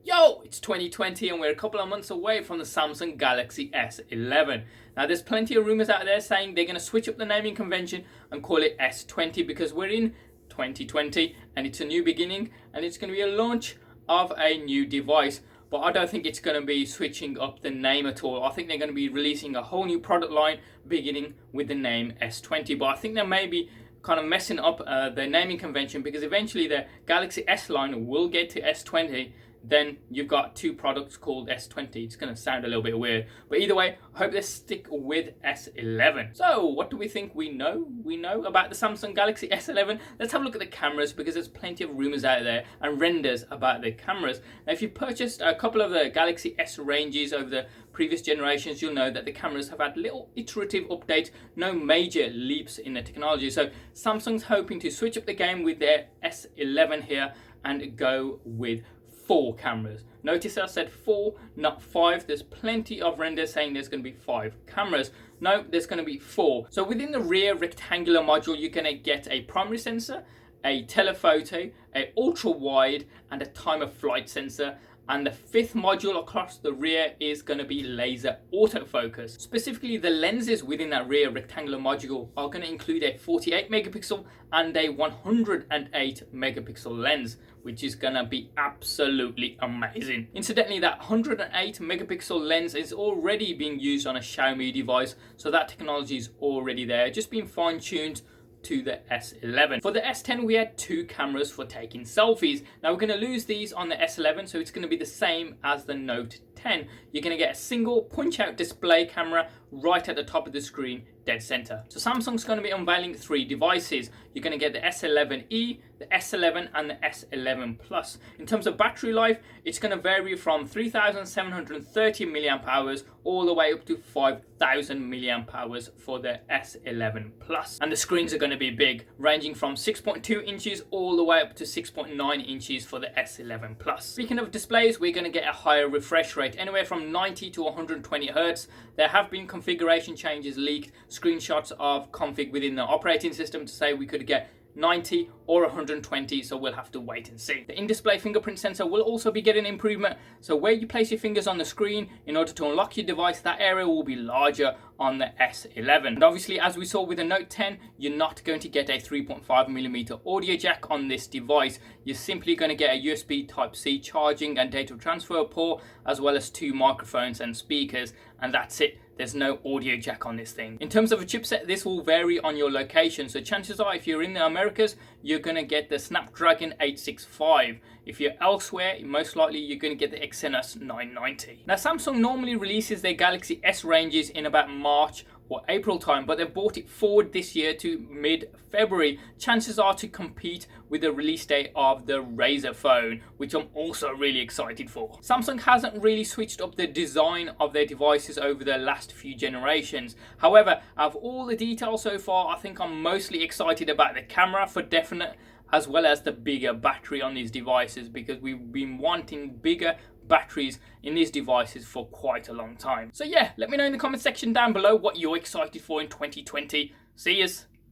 Yo, it's 2020 and we're a couple of months away from the Samsung Galaxy S11. Now there's plenty of rumors out there saying they're going to switch up the naming convention and call it S20 because we're in 2020 and it's a new beginning and it's going to be a launch of a new device. But I don't think it's going to be switching up the name at all. I think they're going to be releasing a whole new product line beginning with the name S20. But I think they may be kind of messing up the naming convention because eventually the Galaxy S line will get to S20. Then you've got two products called S20. It's going to sound a little bit weird. But either way, I hope they stick with S11. So what do we think we know? We know about the Samsung Galaxy S11. Let's have a look at the cameras because there's plenty of rumors out there and renders about the cameras. Now, if you've purchased a couple of the Galaxy S ranges over the previous generations, you'll know that the cameras have had little iterative updates, no major leaps in the technology. So Samsung's hoping to switch up the game with their S11 here and go with 4 cameras. Notice I said 4, not 5. There's plenty of renders saying there's going to be 5 cameras. No, there's going to be 4. So within the rear rectangular module, you're going to get a primary sensor, a telephoto, a ultra wide, and a time of flight sensor. And the 5th module across the rear is going to be laser autofocus. Specifically, the lenses within that rear rectangular module are going to include a 48 megapixel and a 108 megapixel lens, which is going to be absolutely amazing. Incidentally, that 108 megapixel lens is already being used on a Xiaomi device, so that technology is already there, just being fine-tuned to the S11. For the S10, we had 2 cameras for taking selfies. Now we're going to lose these on the S11, so it's going to be the same as the Note 10. You're going to get a single punch-out display camera right at the top of the screen, dead center. So Samsung's going to be unveiling 3 devices. You're going to get the S11e, the S11 and the S11 Plus. In terms of battery life, it's going to vary from 3,730 milliamp hours all the way up to 5,000 milliamp hours for the S11 Plus. And the screens are going to be big, ranging from 6.2 inches all the way up to 6.9 inches for the S11 Plus. Speaking of displays, we're going to get a higher refresh rate, anywhere from 90 to 120 Hz. There have been configuration changes leaked, screenshots of config within the operating system to say we could get 90 or 120, so we'll have to wait and see. The in-display fingerprint sensor will also be getting improvement, so where you place your fingers on the screen in order to unlock your device, that area will be larger on the S11. And obviously, as we saw with the Note 10, you're not going to get a 3.5mm audio jack on this device. You're simply going to get a USB Type-C charging and data transfer port, as well as 2 microphones and speakers, and that's it. There's no audio jack on this thing. In terms of a chipset, this will vary on your location. So chances are, if you're in the Americas, you're going to get the Snapdragon 865. If you're elsewhere, most likely you're going to get the Exynos 990. Now, Samsung normally releases their Galaxy S ranges in about March or April time, but they've brought it forward this year to mid-February. Chances are to compete with the release date of the Razer phone, which I'm also really excited for. Samsung hasn't really switched up the design of their devices over the last few generations. However, out of all the details so far, I think I'm mostly excited about the camera for definite, as well as the bigger battery on these devices, because we've been wanting bigger batteries in these devices for quite a long time. So yeah, let me know in the comment section down below what you're excited for in 2020. See yous.